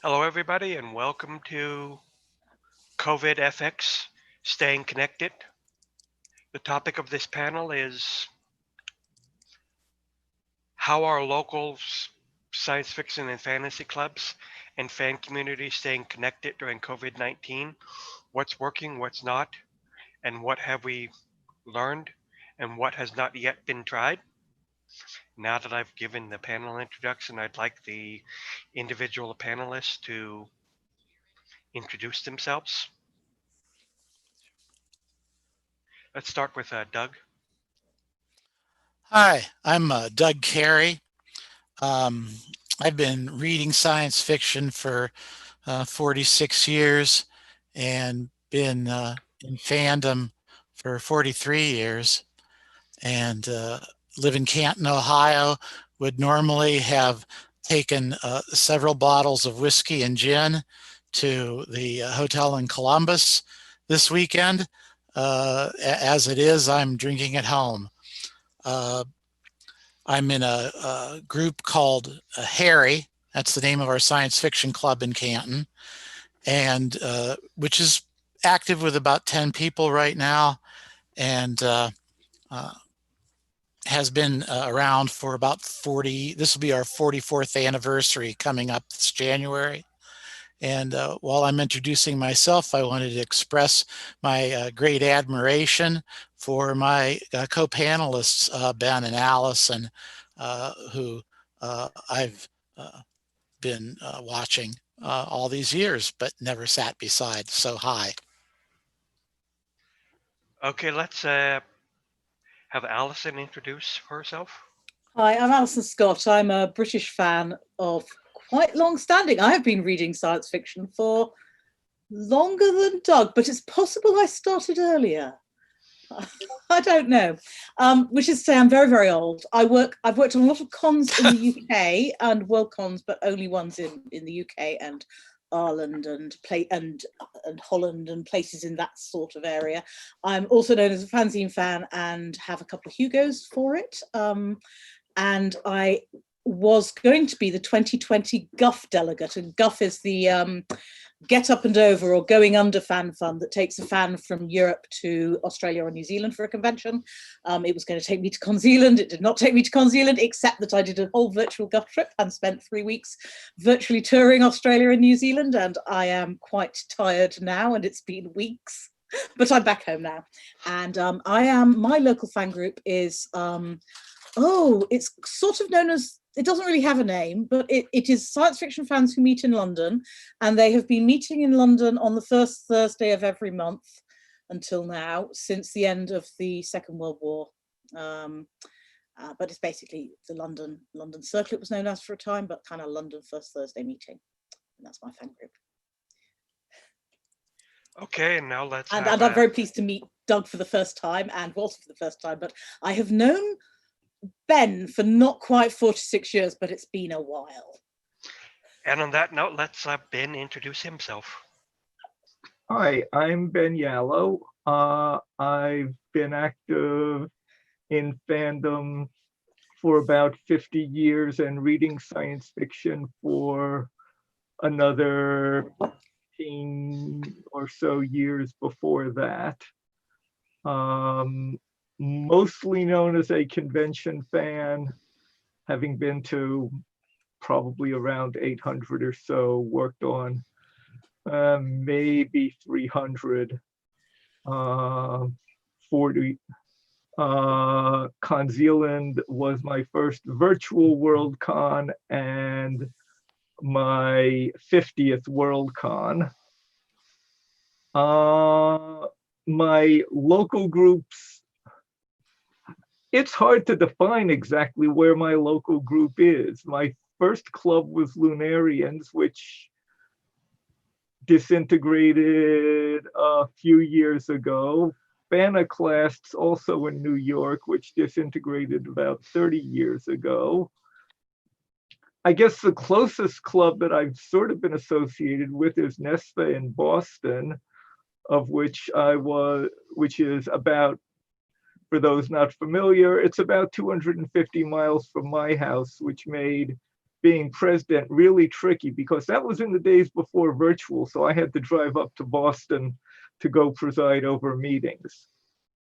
Hello, everybody, and welcome to COVID FX, Staying Connected. The topic of this panel is how are local science fiction and fantasy clubs and fan communities staying connected during COVID-19? What's working, what's not, and what have we learned, and what has not yet been tried? Now that I've given the panel introduction, I'd like the individual panelists to introduce themselves. Let's start with Doug. Hi, I'm Doug Carey. Um, I've been reading science fiction for 46 years and been in fandom for 43 years and live in Canton, Ohio. Would normally have taken several bottles of whiskey and gin to the hotel in Columbus this weekend. As it is, I'm drinking at home. Uh, I'm in a group called Harry. That's the name of our science fiction club in Canton, and which is active with about 10 people right now, and has been around for about 40. This will be our 44th anniversary coming up this January. And while I'm introducing myself, I wanted to express my great admiration for my co-panelists, Ben and Allison, who I've been watching all these years, but never sat beside. So hi. Okay, let's have Allison introduce herself. Hi, I'm Alison Scott. I'm a British fan of quite long standing. I have been reading science fiction for longer than Doug, but it's possible I started earlier. I don't know. Which is to say, I'm very, very old. I've worked on a lot of cons in the UK and world cons, but only ones in the UK and Ireland and Holland and places in that sort of area. I'm also known as a fanzine fan and have a couple of Hugos for it. And I was going to be the 2020 Guff delegate, and Guff is the Get Up and Over or Going Under fan fund that takes a fan from Europe to Australia or New Zealand for a convention. It was going to take me to Con Zealand. It did not take me to Con Zealand, except that I did a whole virtual Guff trip and spent 3 weeks virtually touring Australia and New Zealand, and I am quite tired now, and it's been weeks, but I'm back home now. And my local fan group is, it's sort of known as, it doesn't really have a name, but it is science fiction fans who meet in London, and they have been meeting in London on the first Thursday of every month until now, since the end of the Second World War. But it's basically the London Circle, it was known as for a time, but kind of London first Thursday meeting. And that's my fan group. Okay, and now let's and I'm very pleased to meet Doug for the first time and Walter for the first time, but I have known Ben for not quite 46 years, but it's been a while. And on that note, let's Ben introduce himself. Hi, I'm Ben Yallow. I've been active in fandom for about 50 years and reading science fiction for another 15 or so years before that. Mostly known as a convention fan, having been to probably around 800 or so, worked on maybe 300, 40. Con Zealand was my first virtual World Con and my 50th World Con. My local groups, it's hard to define exactly where my local group is. My first club was Lunarians, which disintegrated a few years ago. Banaclasts, also in New York, which disintegrated about 30 years ago. I guess the closest club that I've sort of been associated with is NASFiC in Boston, of which which is about, for those not familiar, it's about 250 miles from my house, which made being president really tricky, because that was in the days before virtual. So I had to drive up to Boston to go preside over meetings.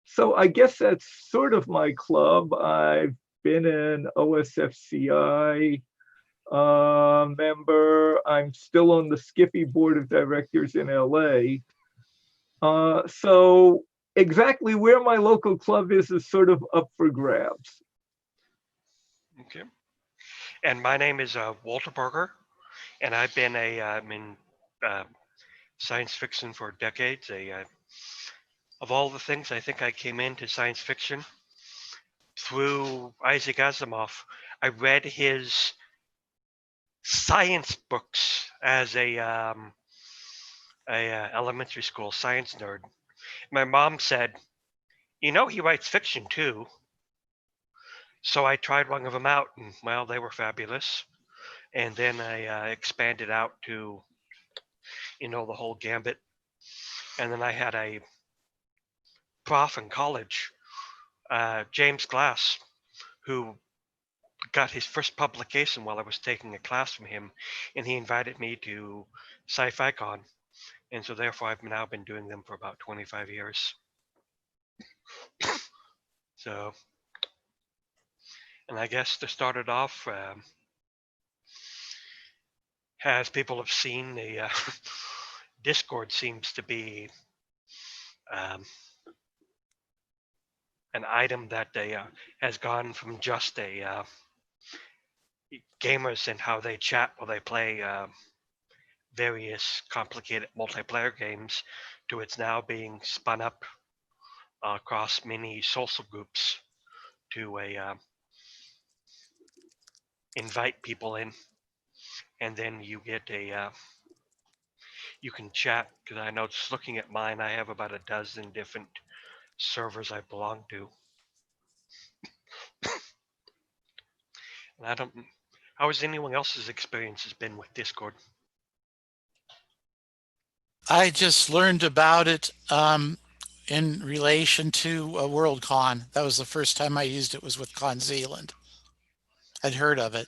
So I guess that's sort of my club. I've been an OSFCI member. I'm still on the Skiffy board of directors in LA. So exactly where my local club is sort of up for grabs. Okay. And my name is Walter Berger, and I've been I'm in science fiction for decades. Of all the things, I think I came into science fiction through Isaac Asimov. I read his science books as a elementary school science nerd. My mom said, "You know, he writes fiction too." So I tried one of them out, and well, they were fabulous. And then I expanded out to, the whole gambit. And then I had a prof in college, James Glass, who got his first publication while I was taking a class from him, and he invited me to Sci-Fi Con, and so therefore I've now been doing them for about 25 years. So, and I guess to start it off, as people have seen, the Discord seems to be an item that has gone from just a gamers and how they chat while they play various complicated multiplayer games to it's now being spun up across many social groups to invite people in, and then you get you can chat, because I know just looking at mine, I have about a dozen different servers I belong to. And I don't, how has anyone else's experience has been with Discord? I just learned about it in relation to Worldcon. That was the first time I used it, was with Con Zealand. I'd heard of it.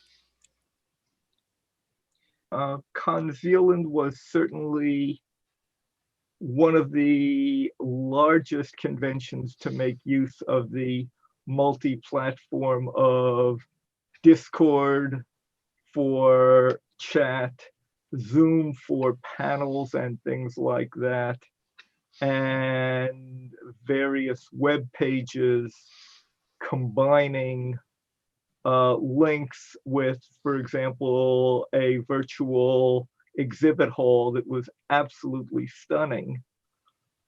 Con Zealand was certainly one of the largest conventions to make use of the multi-platform of Discord for chat, Zoom for panels and things like that, and various web pages combining links with, for example, a virtual exhibit hall that was absolutely stunning.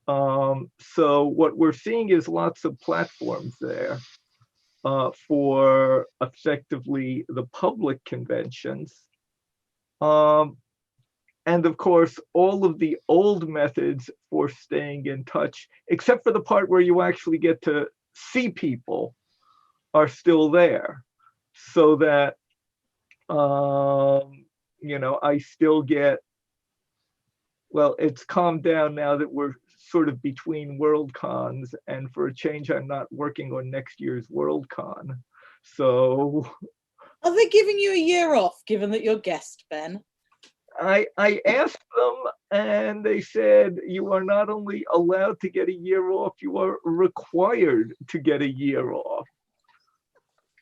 So what we're seeing is lots of platforms there for effectively the public conventions. And of course, all of the old methods for staying in touch, except for the part where you actually get to see people, are still there. So that, I still get, well, it's calmed down now that we're sort of between World Cons, and for a change, I'm not working on next year's World Con. So. Are they giving you a year off, given that you're guest, Ben? I asked them, and they said, you are not only allowed to get a year off, you are required to get a year off.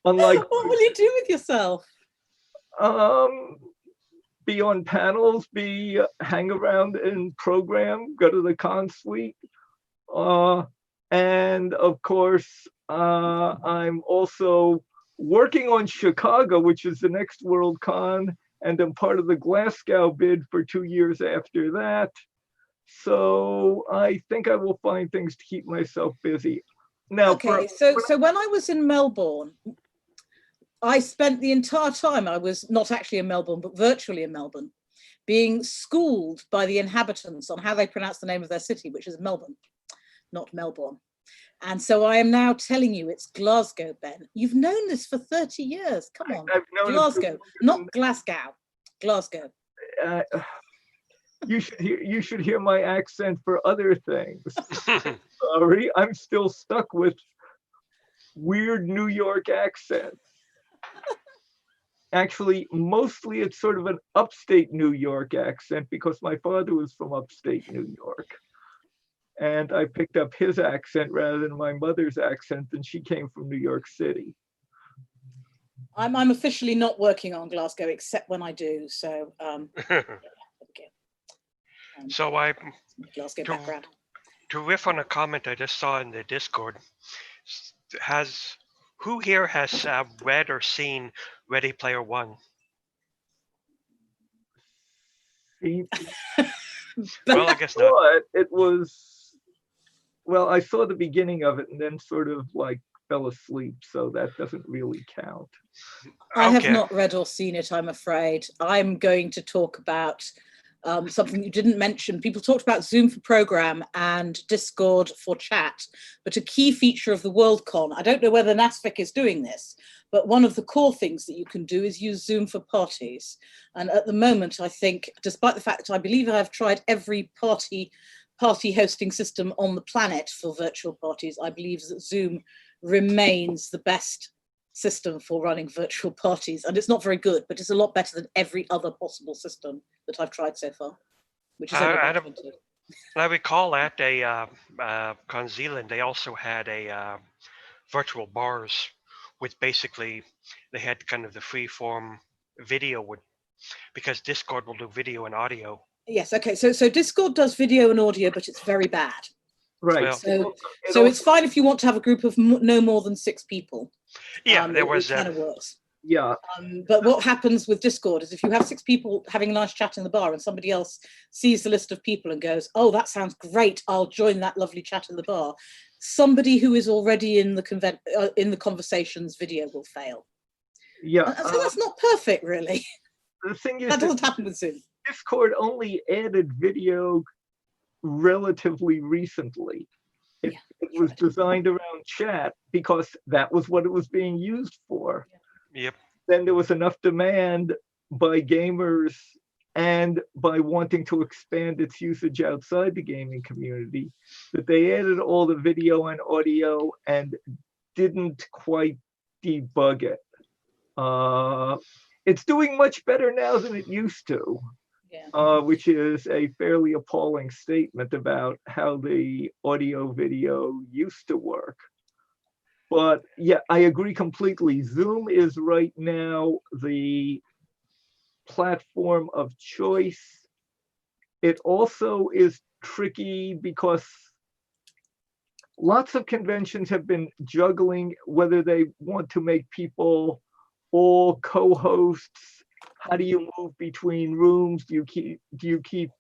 Unlike, what will you do with yourself? Be on panels, hang around and program, go to the con suite. And of course, I'm also working on Chicago, which is the next World Con, and I'm part of the Glasgow bid for 2 years after that. So I think I will find things to keep myself busy. Now, okay, so when I was in Melbourne, I spent the entire time, I was not actually in Melbourne, but virtually in Melbourne, being schooled by the inhabitants on how they pronounce the name of their city, which is Melbourne, not Melbourne. And so I am now telling you it's Glasgow, Ben. You've known this for 30 years. Come on. I've known Glasgow, not Glasgow. Glasgow. You should hear my accent for other things. Sorry, I'm still stuck with weird New York accent. Actually, mostly it's sort of an upstate New York accent because my father was from upstate New York. And I picked up his accent rather than my mother's accent, and she came from New York City. I'm officially not working on Glasgow except when I do. So So I Glasgow to, background. to riff on a comment I just saw in the Discord, who here has read or seen Ready Player One? Well, I guess not. But it was, well, I saw the beginning of it and then sort of like fell asleep, so that doesn't really count. I have Okay. not read or seen it, I'm afraid. I'm going to talk about something you didn't mention. People talked about Zoom for Program and Discord for chat, but a key feature of the WorldCon, I don't know whether NASFiC is doing this, but one of the core things that you can do is use Zoom for parties. And at the moment, I think, despite the fact that I believe I've tried every party hosting system on the planet for virtual parties, I believe that Zoom remains the best system for running virtual parties, and it's not very good, but it's a lot better than every other possible system that I've tried so far, which is only about 20. I recall at a Con Zealand, they also had a virtual bars with basically they had kind of the free form video because Discord will do video and audio. Yes, okay, so Discord does video and audio, but it's very bad. Right. Well, So it's fine if you want to have a group of no more than 6 people. Yeah, there was it kind of works. Yeah. But what happens with Discord is if you have 6 people having a nice chat in the bar and somebody else sees the list of people and goes, oh, that sounds great, I'll join that lovely chat in the bar, somebody who is already in the conversation's video will fail. Yeah. And so that's not perfect, really. The thing is that doesn't happen with Zoom. Discord only added video relatively recently. It was designed around chat because that was what it was being used for. Yep. Then there was enough demand by gamers and by wanting to expand its usage outside the gaming community that they added all the video and audio and didn't quite debug it. It's doing much better now than it used to. Yeah. Which is a fairly appalling statement about how the audio video used to work. But yeah, I agree completely. Zoom is right now the platform of choice. It also is tricky because lots of conventions have been juggling whether they want to make people all co-hosts. How do you move between rooms? Do you keep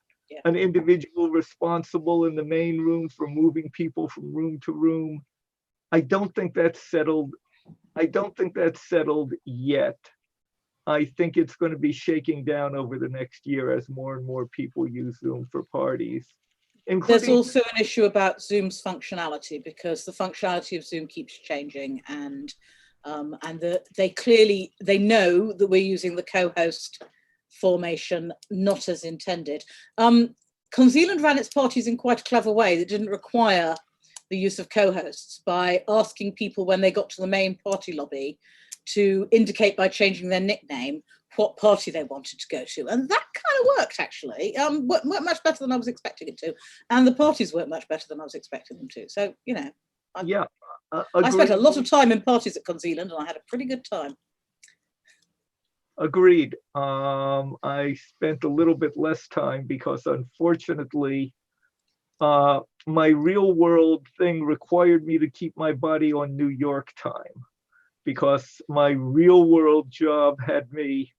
an individual responsible in the main room for moving people from room to room? I don't think that's settled. I don't think that's settled yet. I think it's going to be shaking down over the next year as more and more people use Zoom for parties. There's also an issue about Zoom's functionality because the functionality of Zoom keeps changing, and they know that we're using the co-host formation not as intended. Con Zealand ran its parties in quite a clever way that didn't require the use of co-hosts by asking people when they got to the main party lobby to indicate by changing their nickname what party they wanted to go to. And that kind of worked, actually. Worked much better than I was expecting it to. And the parties worked much better than I was expecting them to. So, you know. I spent a lot of time in parties at Con Zealand and I had a pretty good time. Agreed. I spent a little bit less time because unfortunately, my real world thing required me to keep my body on New York time because my real world job had me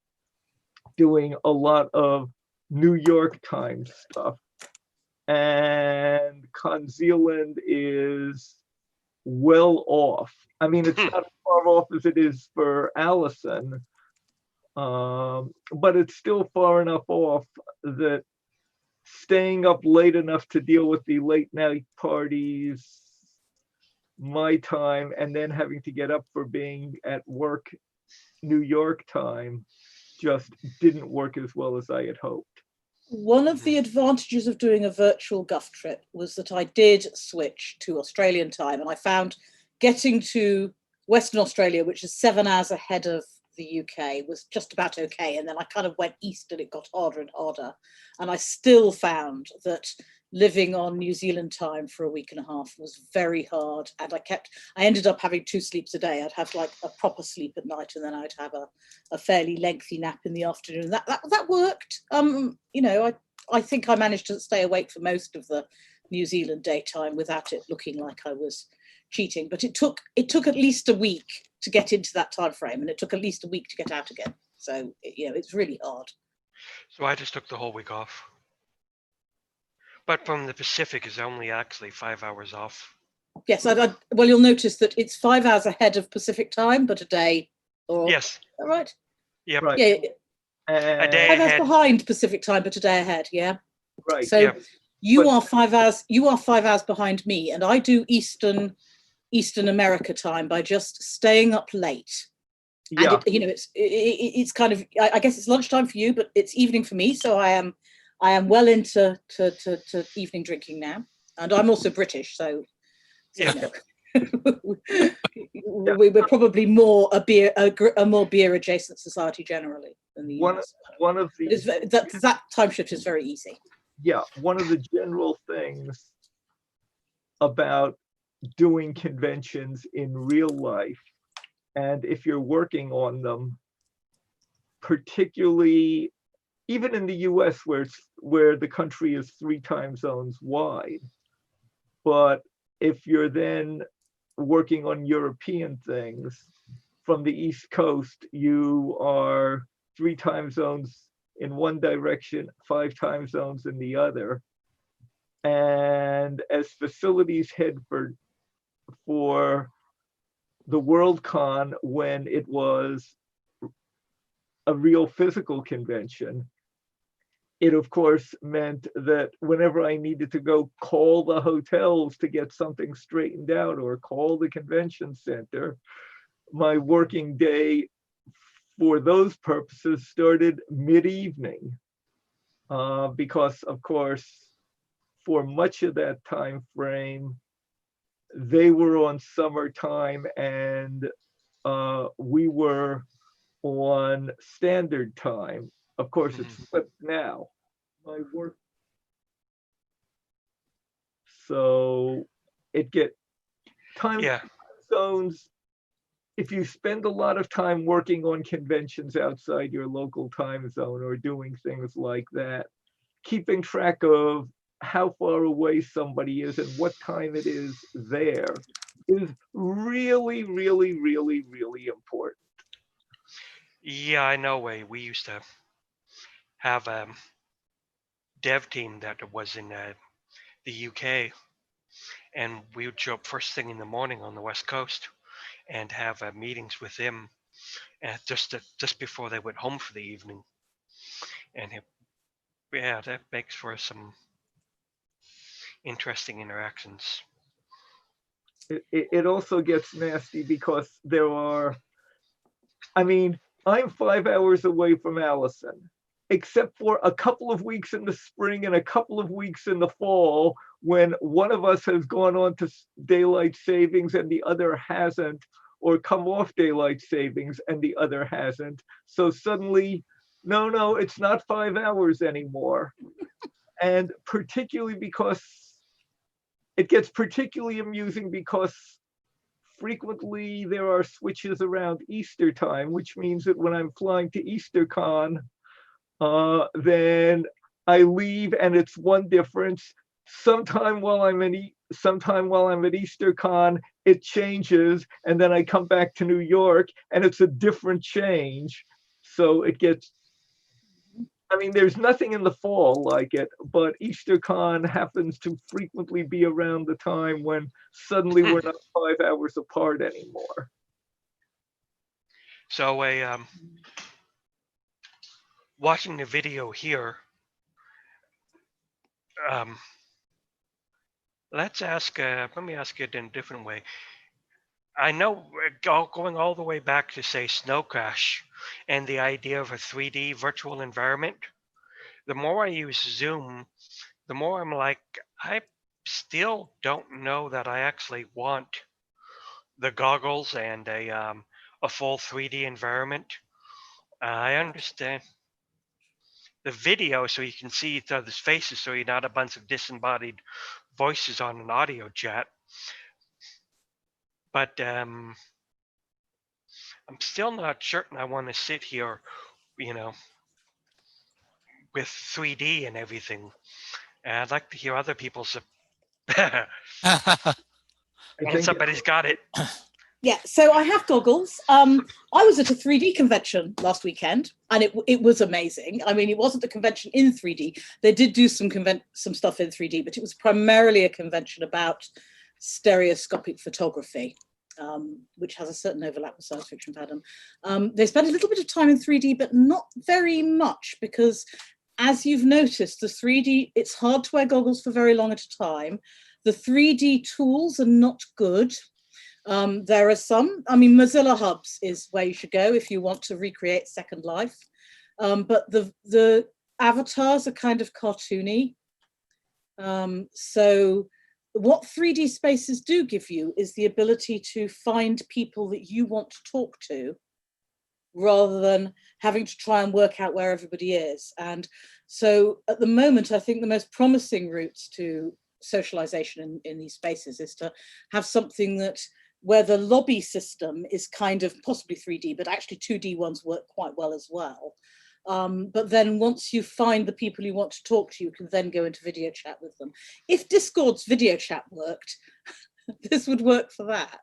doing a lot of New York time stuff. And Con Zealand is well off. I mean, it's not as far off as it is for Allison, but it's still far enough off that staying up late enough to deal with the late night parties, my time, and then having to get up for being at work New York time just didn't work as well as I had hoped. One of the advantages of doing a virtual Guff trip was that I did switch to Australian time, and I found getting to Western Australia, which is 7 hours ahead of the UK was just about okay. And then I kind of went east and it got harder and harder. And I still found that living on New Zealand time for a week and a half was very hard. And I ended up having 2 sleeps a day. I'd have like a proper sleep at night, and then I'd have a fairly lengthy nap in the afternoon. That worked. You know, I think I managed to stay awake for most of the New Zealand daytime without it looking like I was cheating. But it took at least a week to get into that time frame, and it took at least a week to get out again. So you know, it's really hard. So I just took the whole week off. But from the Pacific is only actually 5 hours off. Yes, well, you'll notice that it's 5 hours ahead of Pacific time, but a day. Or, Yes. is that right? Yep. Right. Yeah, A day 5 hours ahead. behind Pacific time, but a day ahead. Yeah. Right. So Yeah. you But- are 5 hours. You are 5 hours behind me, and I do Eastern America time by just staying up late. Yeah. And you know, it's kind of, I guess it's lunchtime for you, but it's evening for me. So I am well into to evening drinking now, and I'm also British, so Yeah. you know, we're probably more a more beer adjacent society generally than the US. One of the That time shift is very easy. yeah, one of the general things about doing conventions in real life, and if you're working on them, particularly even in the US where the country is 3 time zones wide, but if you're then working on European things from the East Coast, you are 3 time zones in one direction, 5 time zones in the other. And as facilities head for the Worldcon, when it was a real physical convention, it of course meant that whenever I needed to go call the hotels to get something straightened out or call the convention center, my working day for those purposes started mid-evening, because of course, for much of that time frame, they were on summertime and we were on standard time. Of course, it's flipped now. My work. So it get time Yeah. zones. If you spend a lot of time working on conventions outside your local time zone or doing things like that, keeping track of how far away somebody is and what time it is there is really, really, really, really important. Yeah, I know. We used to have a dev team that was in the UK, and we would show up first thing in the morning on the West Coast and have meetings with them just before they went home for the evening. And yeah, that makes for some interesting interactions. It also gets nasty because there are, I mean, I'm 5 hours away from Allison, except for a couple of weeks in the spring and a couple of weeks in the fall when one of us has gone on to daylight savings and the other hasn't, or come off daylight savings and the other hasn't. So suddenly, no, it's not 5 hours anymore. And particularly because it gets particularly amusing because frequently there are switches around Easter time, which means that when I'm flying to EasterCon, then I leave and it's one difference. Sometime while I'm at EasterCon, it changes, and then I come back to New York and it's a different change. So it gets, I mean, there's nothing in the fall like it, but EasterCon happens to frequently be around the time when suddenly we're not 5 hours apart anymore. So watching the video here, let me ask it in a different way. I know going all the way back to say Snow Crash and the idea of a 3D virtual environment, the more I use Zoom, the more I'm like, I still don't know that I actually want the goggles and a full 3D environment. I understand. The video, so you can see each other's faces, so you're not a bunch of disembodied voices on an audio chat. But I'm still not certain I want to sit here, you know, with 3D and everything. And I'd like to hear other people's. I think Somebody's got it. Yeah, so I have goggles. I was at a 3D convention last weekend, and it was amazing. I mean, it wasn't a convention in 3D. They did do some stuff in 3D, but it was primarily a convention about stereoscopic photography, which has a certain overlap with science fiction fandom. They spent a little bit of time in 3D, but not very much, because as you've noticed, the 3D, it's hard to wear goggles for very long at a time. The 3D tools are not good. There are some, I mean, Mozilla Hubs is where you should go if you want to recreate Second Life. But the avatars are kind of cartoony. So what 3D spaces do give you is the ability to find people that you want to talk to, rather than having to try and work out where everybody is. And so at the moment, I think the most promising routes to socialization in these spaces is to have something that where the lobby system is kind of possibly 3D, but actually 2D ones work quite well as well. But then once you find the people you want to talk to, you can then go into video chat with them. If Discord's video chat worked, this would work for that.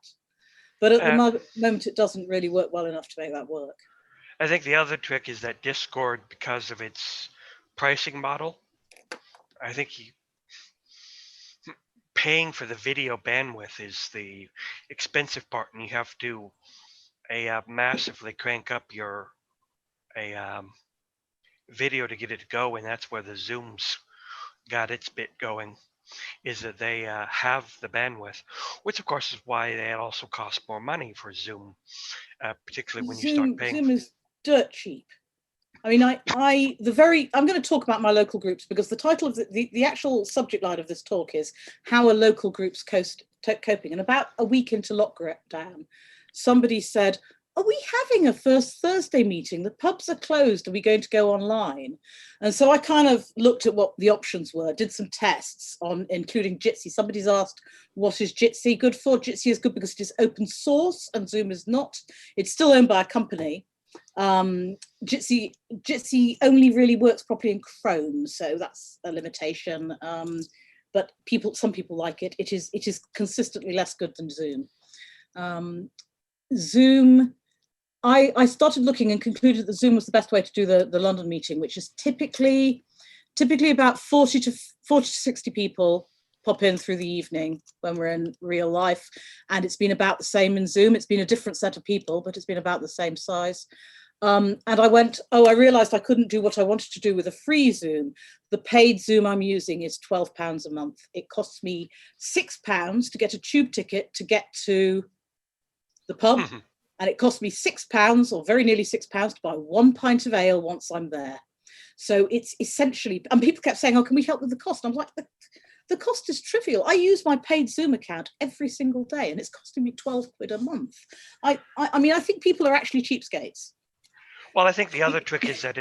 But at the moment, it doesn't really work well enough to make that work. I think the other trick is that Discord, because of its pricing model, I think paying for the video bandwidth is the expensive part, and you have to massively crank up your video to get it to go, and that's where the Zoom's got its bit going, is that they have the bandwidth, which of course is why it also costs more money for Zoom, particularly when you start paying. Zoom is dirt cheap. I mean, I'm going to talk about my local groups, because the title of the actual subject line of this talk is how are local groups coping. And about a week into lockdown, somebody said, are we having a first Thursday meeting? The pubs are closed. Are we going to go online? And so I kind of looked at what the options were, did some tests on, including Jitsi. Somebody's asked, what is Jitsi good for? Jitsi is good because it is open source and Zoom is not. It's still owned by a company. Jitsi only really works properly in Chrome, so that's a limitation. But some people like it. It is consistently less good than Zoom. Zoom, I started looking and concluded that Zoom was the best way to do the London meeting, which is typically about 40 to 60 people pop in through the evening when we're in real life. And it's been about the same in Zoom. It's been a different set of people, but it's been about the same size. And I went, I realized I couldn't do what I wanted to do with a free Zoom. The paid Zoom I'm using is £12 a month. It costs me £6 to get a tube ticket to get to the pub. And it cost me £6 or very nearly £6 to buy 1 pint of ale once I'm there. So it's essentially, and people kept saying, oh, can we help with the cost? I'm like, the cost is trivial. I use my paid Zoom account every single day and it's costing me 12 quid a month. I mean, I think people are actually cheapskates. Well, I think the other trick is that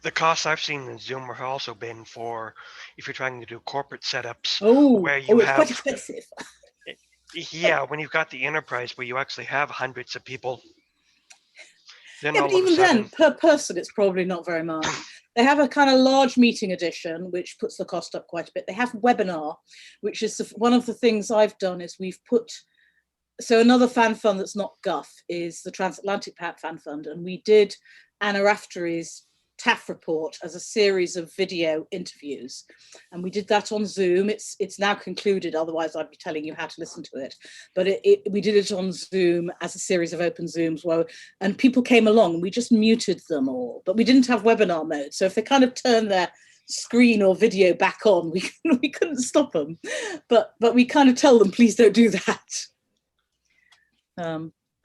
the costs I've seen in Zoom have also been for if you're trying to do corporate setups where you it's quite expensive. Yeah, when you've got the enterprise where you actually have hundreds of people. Then but even then, per person, it's probably not very much. They have a kind of large meeting edition, which puts the cost up quite a bit. They have webinar, which is one of the things I've done is we've put, so another fan fund that's not Guff is the Transatlantic Fan Fund. And we did Anna Raftery's TAF report as a series of video interviews. And we did that on Zoom. It's now concluded, otherwise I'd be telling you how to listen to it. But we did it on Zoom as a series of open Zooms and people came along and we just muted them all, but we didn't have webinar mode. So if they kind of turned their screen or video back on, we couldn't stop them. But we kind of tell them, please don't do that.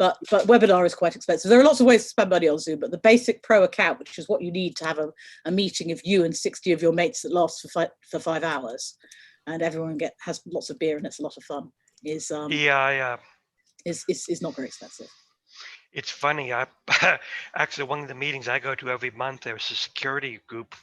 But webinar is quite expensive. There are lots of ways to spend money on Zoom, but the basic pro account, which is what you need to have a meeting of you and 60 of your mates that lasts for 5 hours, and everyone has lots of beer and it's a lot of fun, is not very expensive. It's funny. I actually, one of the meetings I go to every month, there's a security group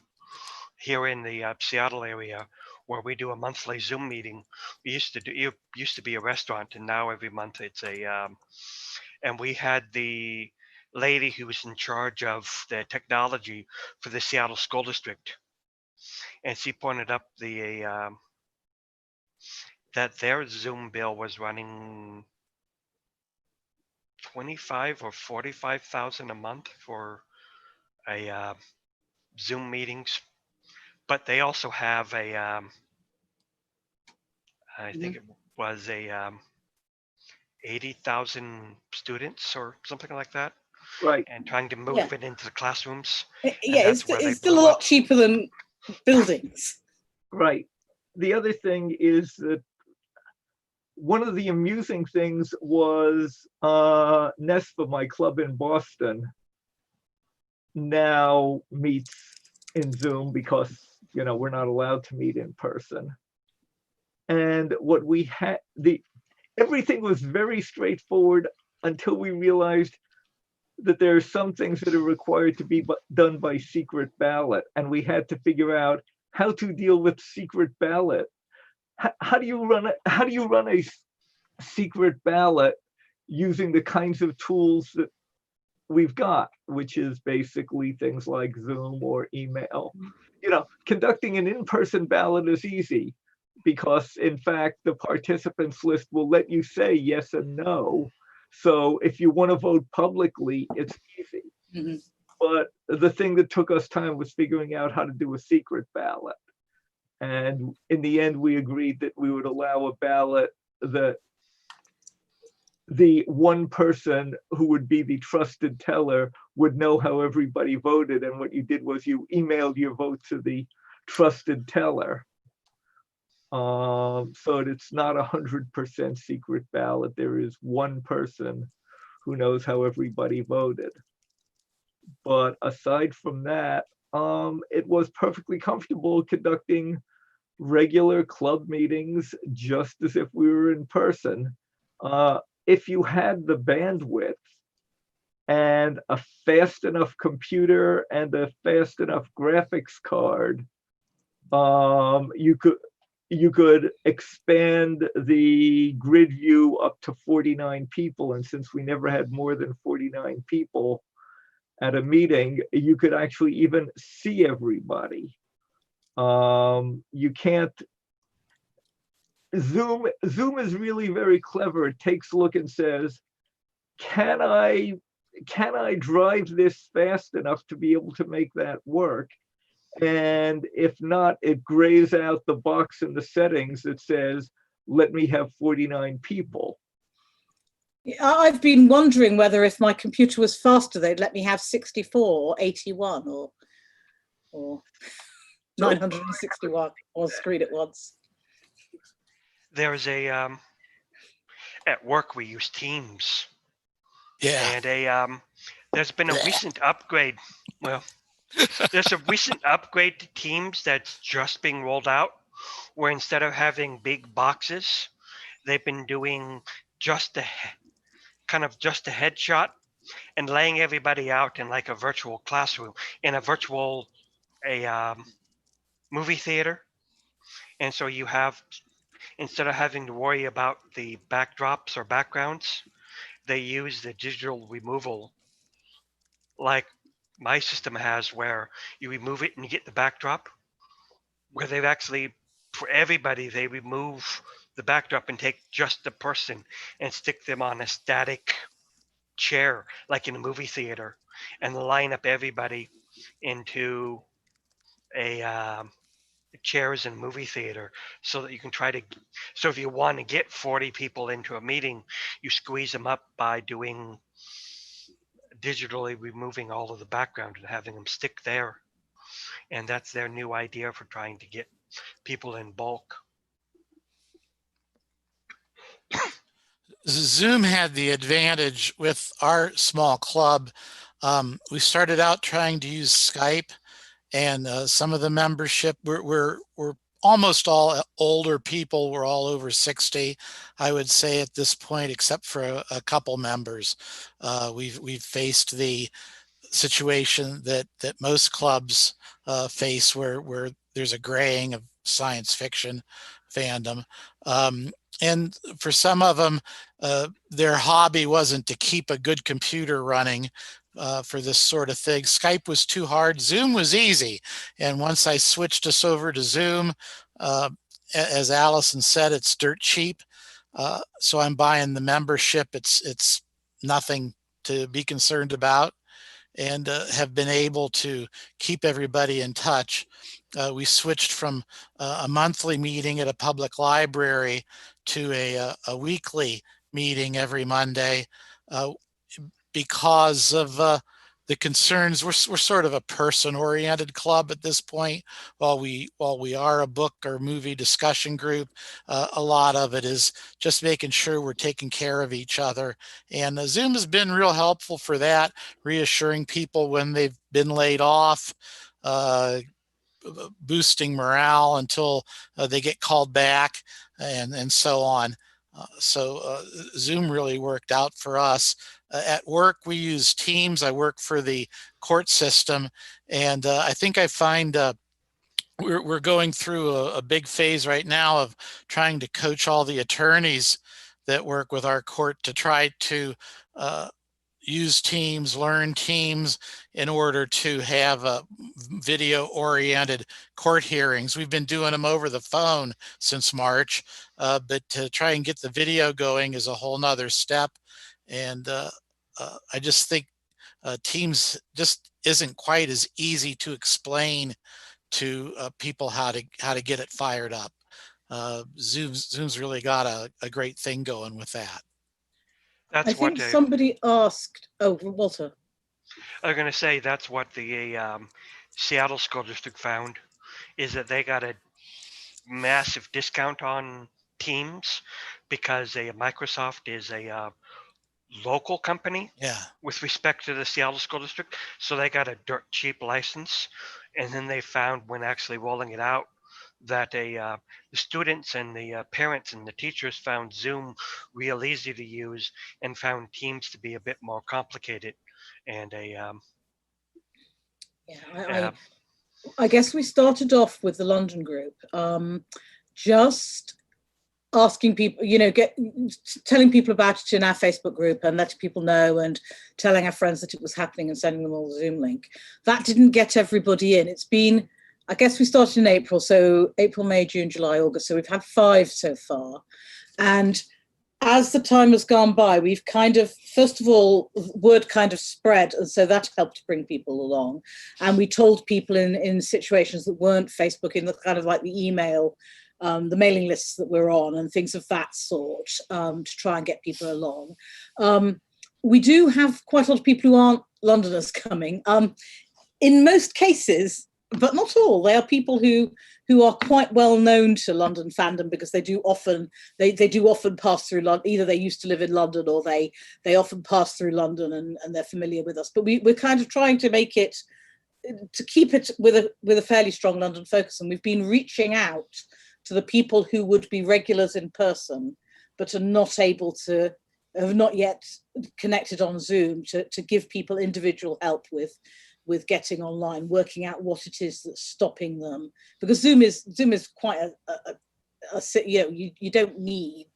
here in the Seattle area where we do a monthly Zoom meeting. It used to be a restaurant, and now every month it's and we had the lady who was in charge of the technology for the Seattle School District, and she pointed up that their Zoom bill was running 25 or 45,000 a month for a Zoom meetings, but they also have I think it was a 80,000 students or something like that, Right. and trying to move it into the classrooms. Yeah, that's where they it's still a blew lot up. cheaper than buildings. Right. The other thing is that one of the amusing things was NASFiC, my club in Boston, now meets in Zoom because, you know, we're not allowed to meet in person. And what we had, everything was very straightforward until we realized that there are some things that are required to be done by secret ballot. And we had to figure out how to deal with secret ballot. How do you run a secret ballot using the kinds of tools that we've got, which is basically things like Zoom or email? You know, conducting an in-person ballot is easy because, in fact, the participants list will let you say yes and no. So if you want to vote publicly, it's easy. Mhm. But the thing that took us time was figuring out how to do a secret ballot. And in the end, we agreed that we would allow a ballot that the one person who would be the trusted teller would know how everybody voted. And what you did was you emailed your vote to the trusted teller. So it's not 100% secret ballot. There is one person who knows how everybody voted. But aside from that, it was perfectly comfortable conducting regular club meetings just as if we were in person. If you had the bandwidth and a fast enough computer and a fast enough graphics card, you could expand the grid view up to 49 people. And since we never had more than 49 people at a meeting, you could actually even see everybody. You can't. Zoom is really very clever. It takes a look and says, can I drive this fast enough to be able to make that work? And if not, it grays out the box in the settings that says, let me have 49 people. I've been wondering whether if my computer was faster, they'd let me have 64 or 81 or 961 on screen at once. There's a at work we use Teams. Yeah. And there's been a recent upgrade. Well, there's a recent upgrade to Teams that's just being rolled out, where instead of having big boxes, they've been doing just a headshot and laying everybody out in like a virtual classroom, in a virtual movie theater. And so you have, instead of having to worry about the backdrops or backgrounds, they use the digital removal, like my system has, where you remove it and you get the backdrop, where they've actually, for everybody, they remove the backdrop and take just the person and stick them on a static chair, like in a movie theater, and line up everybody into a chairs in a movie theater, so that you can try to, so if you want to get 40 people into a meeting, you squeeze them up by doing digitally removing all of the background and having them stick there. And that's their new idea for trying to get people in bulk. Zoom had the advantage with our small club. We started out trying to use Skype, and some of the membership were almost all older people. We're all over 60, I would say at this point, except for a couple members. We've faced the situation that most clubs face, where there's a graying of science fiction fandom. And for some of them, their hobby wasn't to keep a good computer running for this sort of thing. Skype was too hard. Zoom was easy. And once I switched us over to Zoom, as Allison said, it's dirt cheap. So I'm buying the membership. It's nothing to be concerned about, and have been able to keep everybody in touch. We switched from a monthly meeting at a public library to a weekly meeting every Monday because of the concerns. We're sort of a person-oriented club at this point. While we are a book or movie discussion group, a lot of it is just making sure we're taking care of each other. And Zoom has been real helpful for that, reassuring people when they've been laid off, boosting morale until they get called back, and so on. So Zoom really worked out for us. At work, we use Teams. I work for the court system, and I think I find we're going through a big phase right now of trying to coach all the attorneys that work with our court to try to use Teams, learn Teams in order to have video-oriented court hearings. We've been doing them over the phone since March, but to try and get the video going is a whole nother step. And I just think Teams just isn't quite as easy to explain to people how to get it fired up. Zoom's really got a great thing going with that. That's I think what somebody asked, oh, Walter. I was going to say. That's what the Seattle School District found, is that they got a massive discount on Teams because Microsoft is a local company Yeah. with respect to the Seattle School District. So they got a dirt cheap license. And then they found, when actually rolling it out, that the students and the parents and the teachers found Zoom real easy to use, and found Teams to be a bit more complicated. And I guess we started off with the London group, just asking people, telling people about it in our Facebook group and letting people know, and telling our friends that it was happening and sending them all the Zoom link. That didn't get everybody in. It's been, I guess we started in April, so April, May, June, July, August. So we've had 5 so far. And as the time has gone by, we've kind of, first of all, word kind of spread, and so that helped bring people along. And we told people in situations that weren't Facebook, in the kind of like the email, the mailing lists that we're on and things of that sort, to try and get people along. We do have quite a lot of people who aren't Londoners coming. In most cases, but not all, they are people who are quite well known to London fandom, because they do often pass through London. Either they used to live in London, or they often pass through London and they're familiar with us. But we're kind of trying to make it, to keep it with a fairly strong London focus. And we've been reaching out to the people who would be regulars in person, but are not able to, have not yet connected on Zoom, to give people individual help with getting online, working out what it is that's stopping them. Because Zoom is quite you don't need.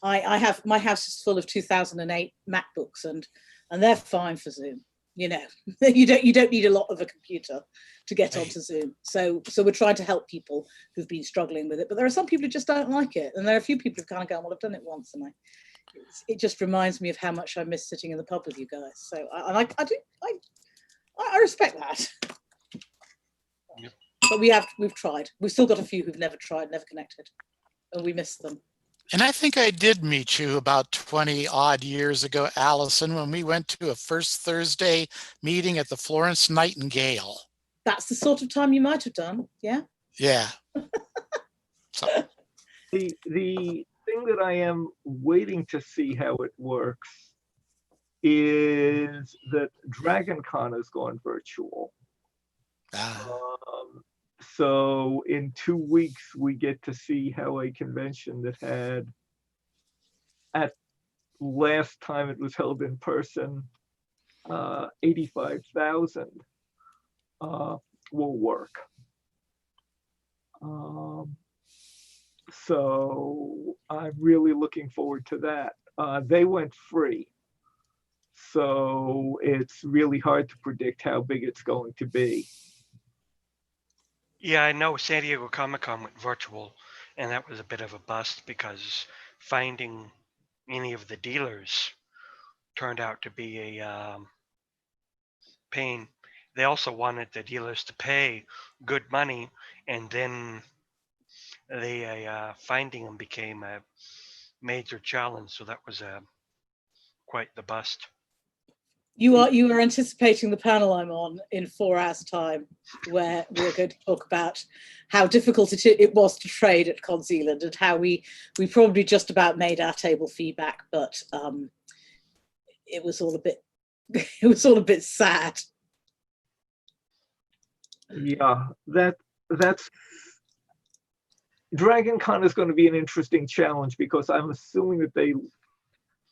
I have, my house is full of 2008 MacBooks, and they're fine for Zoom. You don't need a lot of a computer to get onto Zoom. So we're trying to help people who've been struggling with it. But there are some people who just don't like it, and there are a few people who've kind of gone, well, I've done it once, and it just reminds me of how much I miss sitting in the pub with you guys. So I respect that. Yep. But we've tried. We've still got a few who've never tried, never connected, and we miss them. And I think I did meet you about 20 odd years ago, Allison, when we went to a First Thursday meeting at the Florence Nightingale. That's the sort of time you might have done, yeah? Yeah. So. The thing that I am waiting to see how it works is that Dragon Con has gone virtual. So in 2 weeks, we get to see how a convention that had, at last time it was held in person, 85,000 will work. So I'm really looking forward to that. They went free. So it's really hard to predict how big it's going to be. Yeah, I know San Diego Comic-Con went virtual, and that was a bit of a bust because finding any of the dealers turned out to be a pain. They also wanted the dealers to pay good money, and then finding them became a major challenge. So that was quite the bust. You are anticipating the panel I'm on in 4 hours' time, where we're going to talk about how difficult it was to trade at Con Zealand, and how we probably just about made our table feedback, but it was all a bit sad. Yeah, that's Dragon Con is going to be an interesting challenge, because I'm assuming that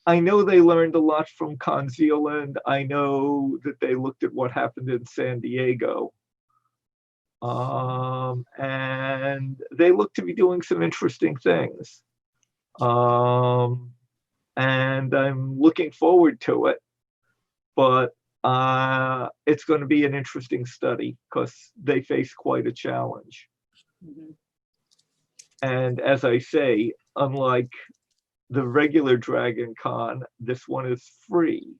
I know they learned a lot from Con Zealand. I know that they looked at what happened in San Diego. And they look to be doing some interesting things. And I'm looking forward to it. But it's going to be an interesting study, because they face quite a challenge. Mm-hmm. And as I say, unlike the regular Dragon Con, this one is free.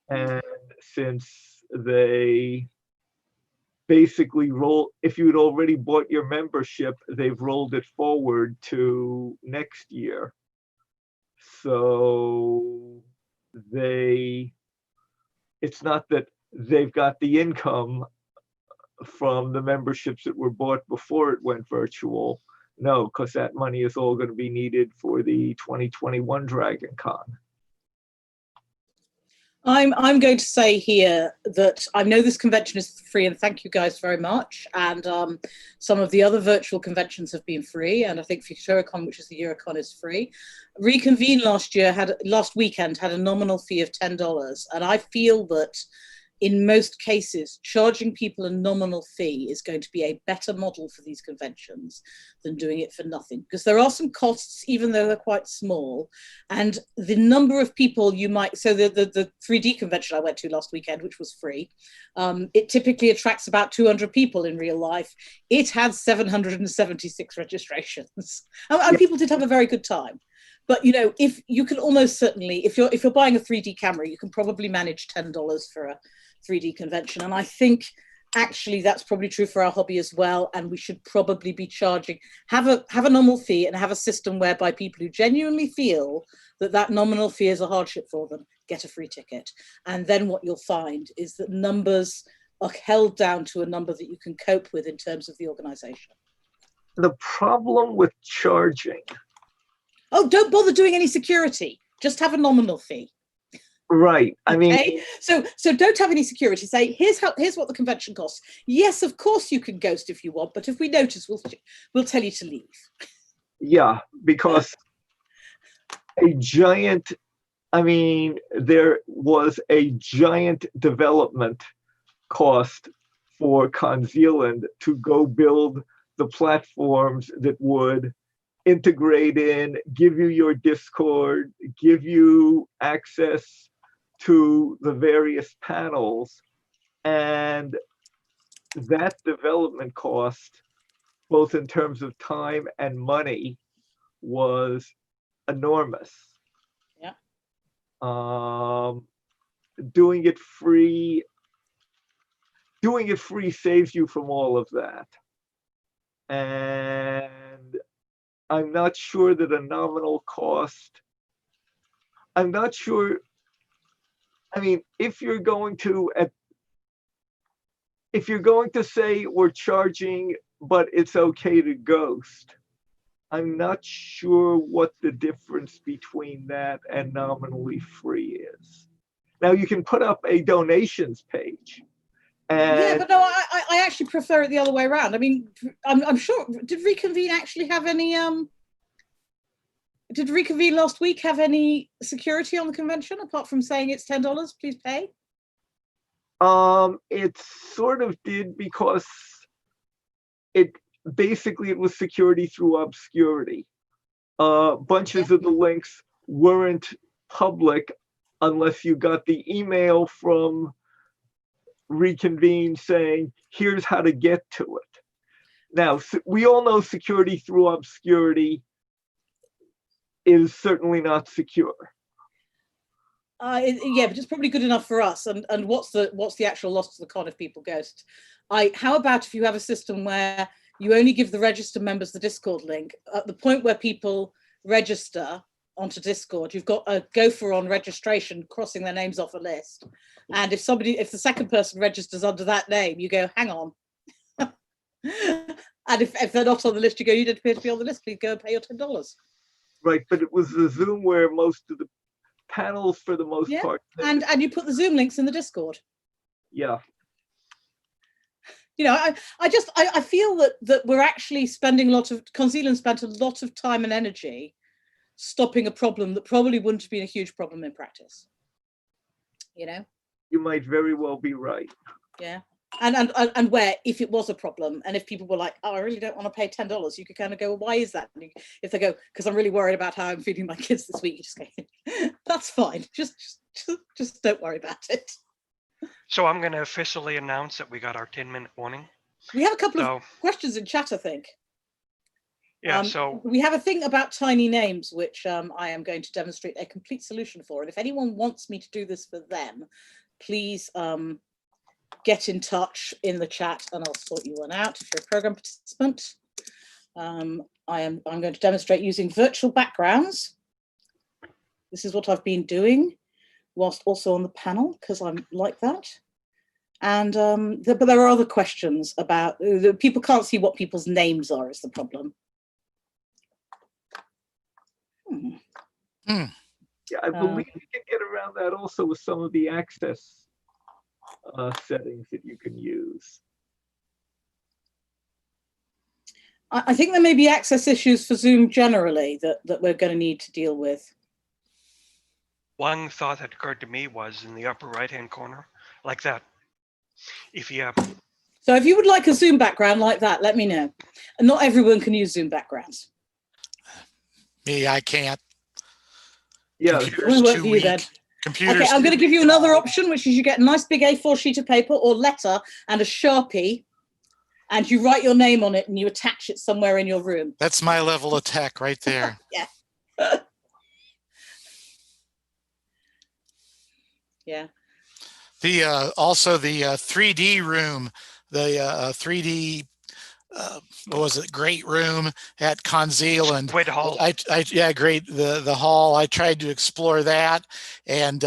And since they basically if you'd already bought your membership, they've rolled it forward to next year. So it's not that they've got the income from the memberships that were bought before it went virtual. No, because that money is all going to be needed for the 2021 Dragon Con. I'm going to say here that I know this convention is free, and thank you guys very much. And some of the other virtual conventions have been free, and I think Futuricon, which is the Eurocon, is free. Reconvene last weekend had a nominal fee of $10, and I feel that in most cases, charging people a nominal fee is going to be a better model for these conventions than doing it for nothing, because there are some costs, even though they're quite small. And the number of people so the 3D convention I went to last weekend, which was free, it typically attracts about 200 people in real life. It had 776 registrations. And people did have a very good time. But if you can almost certainly, if you're buying a 3D camera, you can probably manage $10 for a 3D convention. And I think actually that's probably true for our hobby as well. And we should probably be have a nominal fee, and have a system whereby people who genuinely feel that nominal fee is a hardship for them get a free ticket. And then what you'll find is that numbers are held down to a number that you can cope with in terms of the organization. The problem with charging. Oh, don't bother doing any security. Just have a nominal fee. Right. I mean, so don't have any security. Say, here's what the convention costs. Yes, of course you can ghost if you want, but if we notice, we'll tell you to leave. Yeah, because there was a giant development cost for Con Zealand to go build the platforms that would integrate in, give you your Discord, give you access to the various panels. And that development cost, both in terms of time and money, was enormous. Yeah. Doing it free saves you from all of that. And I'm not sure that a nominal cost, I'm not sure. I mean, if you're going to say we're charging, but it's okay to ghost, I'm not sure what the difference between that and nominally free is. Now, you can put up a donations page, Yeah, And but no, I actually prefer it the other way around. I mean, I'm sure. Did Reconvene actually have any? Did Reconvene last week have any security on the convention apart from saying it's $10, please pay? it sort of did, because it basically it was security through obscurity. Bunches of the links weren't public unless you got the email from Reconvene saying, here's how to get to it. Now, we all know security through obscurity is certainly not secure. Yeah, but it's probably good enough for us. And what's the actual loss to the con if people ghost? How about if you have a system where you only give the register members the Discord link at the point where people register onto Discord, you've got a gopher on registration crossing their names off a list. And if the second person registers under that name, you go, hang on. And if they're not on the list, you go, you didn't appear to be on the list, please go and pay your $10. Right, but it was the Zoom where most of the panels, for the most part. And you put the Zoom links in the Discord. Yeah. You know, I feel that we're actually spending Concealan spent a lot of time and energy stopping a problem that probably wouldn't have been a huge problem in practice. You know? You might very well be right. Yeah. And where, if it was a problem, and if people were like, oh, I really don't want to pay $10, you could kind of go, well, why is that? And if they go, because I'm really worried about how I'm feeding my kids this week, you just go, that's fine. Just don't worry about it. So I'm going to officially announce that we got our 10-minute warning. We have a couple of questions in chat, I think. Yeah, so we have a thing about tiny names, which I am going to demonstrate a complete solution for. And if anyone wants me to do this for them, please get in touch in the chat and I'll sort you one out if you're a program participant. I'm going to demonstrate using virtual backgrounds. This is what I've been doing whilst also on the panel, because I'm like that. And but there are other questions about people can't see what people's names are is the problem. Yeah, I believe you can get around that also with some of the access settings that you can use. I think there may be access issues for Zoom generally that we're going to need to deal with. One thought that occurred to me was in the upper right-hand corner, like that. So if you would like a Zoom background like that, let me know. And not everyone can use Zoom backgrounds. Me, I can't. Yeah, Computer's too weak. Okay, I'm going to give you another option, which is you get a nice big A4 sheet of paper or letter and a Sharpie, and you write your name on it and you attach it somewhere in your room. That's my level of tech right there. Yeah. Yeah. The also the 3D room, the 3D what was it? Great room at Concealan. Squid Hall. Yeah, great. The hall. I tried to explore that, and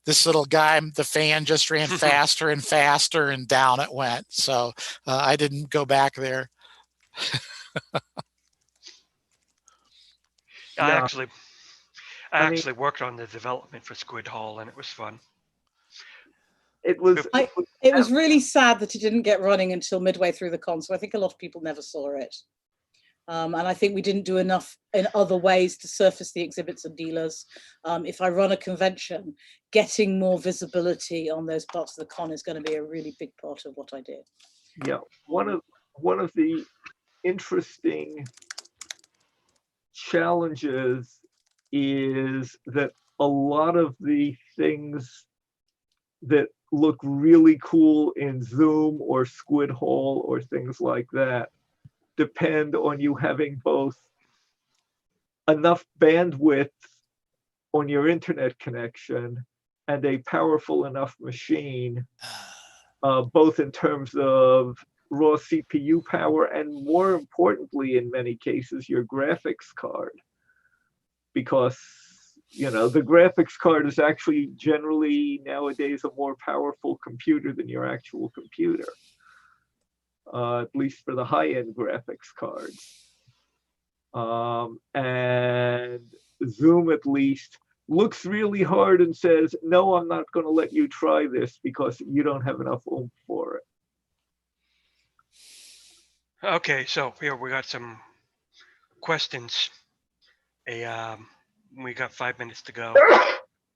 this little guy, the fan just ran faster and faster, and down it went. So I didn't go back there. I actually worked on the development for Squid Hall, and it was fun. It was really sad that it didn't get running until midway through the con, so I think a lot of people never saw it. And I think we didn't do enough in other ways to surface the exhibits and dealers. If I run a convention, getting more visibility on those parts of the con is going to be a really big part of what I do. Yeah, one of the interesting challenges is that a lot of the things that look really cool in Zoom or Squid Hall or things like that depend on you having both enough bandwidth on your internet connection and a powerful enough machine, both in terms of raw CPU power and, more importantly, in many cases, your graphics card. Because you know, the graphics card is actually generally nowadays a more powerful computer than your actual computer, at least for the high-end graphics cards. And Zoom, at least, looks really hard and says, no, I'm not going to let you try this because you don't have enough oomph for it. Okay, so here we got some questions. We got 5 minutes to go.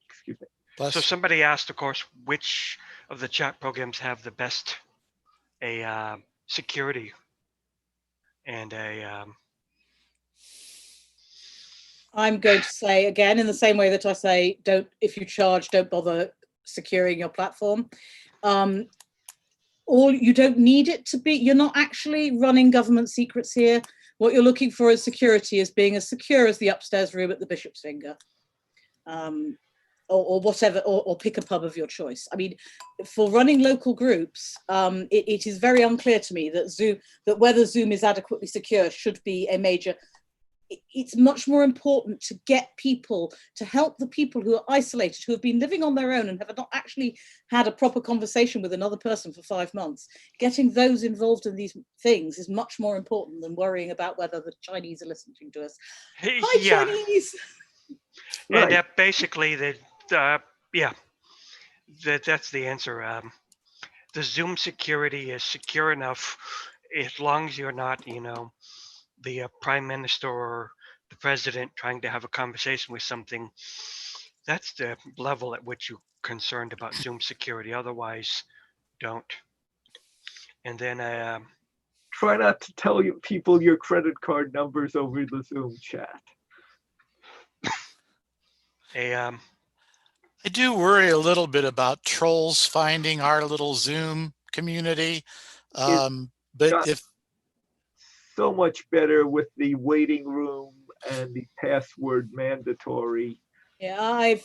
Excuse me. Plus, So somebody asked, of course, which of the chat programs have the best security and I'm going to say again, in the same way that I say, if you charge, don't bother securing your platform. You don't need it to be, you're not actually running government secrets here. What you're looking for as security is being as secure as the upstairs room at the Bishop's Finger. Or whatever, or pick a pub of your choice. I mean, for running local groups, it is very unclear to me that whether Zoom is adequately secure should be a major. It's much more important to get people, to help the people who are isolated, who have been living on their own and have not actually had a proper conversation with another person for 5 months. Getting those involved in these things is much more important than worrying about whether the Chinese are listening to us. Hi, yeah. Chinese! Right. And basically, that's the answer. The Zoom security is secure enough as long as you're not, the prime minister or the president trying to have a conversation with something. That's the level at which you're concerned about Zoom security. Otherwise, don't. And then Try not to tell people your credit card numbers over the Zoom chat. I do worry a little bit about trolls finding our little Zoom community. But if so much better with the waiting room and the password mandatory. Yeah, I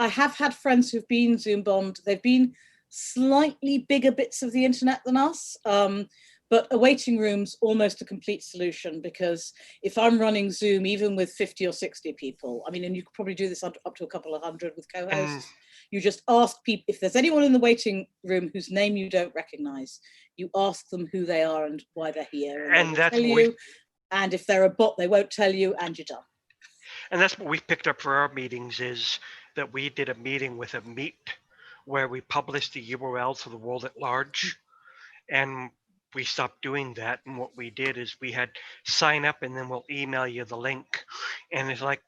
have had friends who've been Zoom bombed. They've been slightly bigger bits of the internet than us, but a waiting room's almost a complete solution, because if I'm running Zoom, even with 50 or 60 people, I mean, and you could probably do this up to a couple of hundred with co-hosts, you just ask people, if there's anyone in the waiting room whose name you don't recognize, you ask them who they are and why they're here, and that's tell you. And if they're a bot, they won't tell you, and you're done. And that's what we picked up for our meetings, is that we did a meeting with a Meet where we published the URL to the world at large, and we stopped doing that. And what we did is we had sign up and then we'll email you the link, and it's like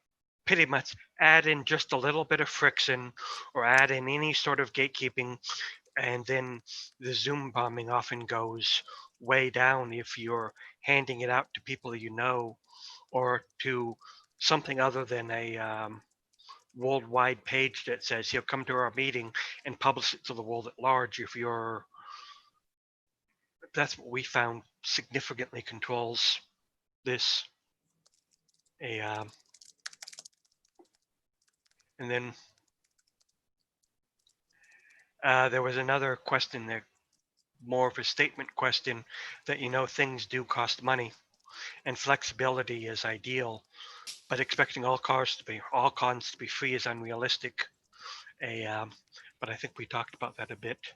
pretty much add in just a little bit of friction or add in any sort of gatekeeping, and then the Zoom bombing often goes way down if you're handing it out to people you know, or to something other than a worldwide page that says, "Here, come to our meeting," and publish it to the world at large. That's what we found significantly controls this. And then there was another question there, more of a statement question, that things do cost money, and flexibility is ideal, but expecting all cons to be free is unrealistic. But I think we talked about that a bit.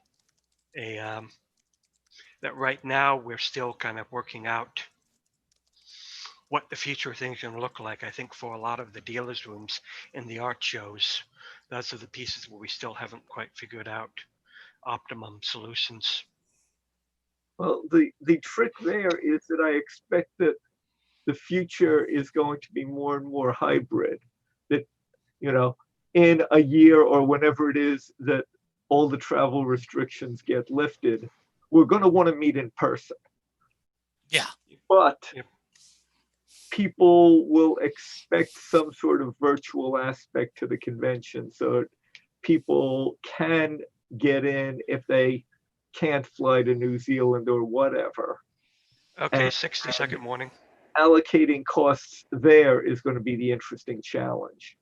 That right now we're still kind of working out what the future of things are going to look like. I think for a lot of the dealers' rooms and the art shows, those are the pieces where we still haven't quite figured out optimum solutions. Well, the trick there is that I expect that the future is going to be more and more hybrid. That, in a year or whenever it is that all the travel restrictions get lifted, we're going to want to meet in person. Yeah. But people will expect some sort of virtual aspect to the convention, so people can get in if they can't fly to New Zealand or whatever. Okay, and 60-second warning. Allocating costs there is going to be the interesting challenge.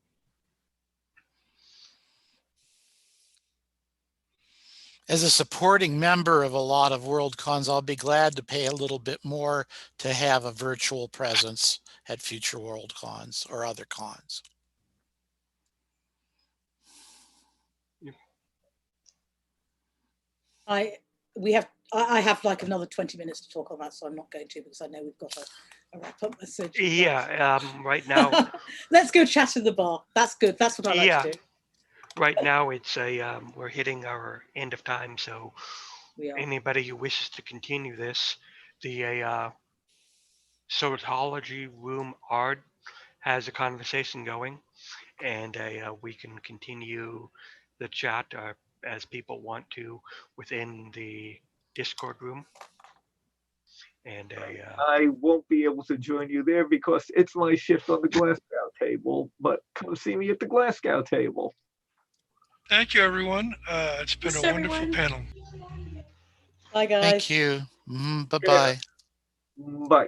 As a supporting member of a lot of WorldCons, I'll be glad to pay a little bit more to have a virtual presence at future WorldCons or other cons. I I have like another 20 minutes to talk on that, so I'm not going to, because I know we've got a wrap-up message. Yeah, right now, Let's go chat in the bar. That's good. That's what I like to do. right now it's we're hitting our end of time, so We are. anybody who wishes to continue this, the Sociology Room Ard has a conversation going, and we can continue the chat as people want to within the Discord room. And I won't be able to join you there because it's my shift on the Glasgow table, but come see me at the Glasgow table. Thank you, everyone. It's been Thanks, a wonderful everyone. panel. Bye, guys. Thank you. Bye-bye. Bye.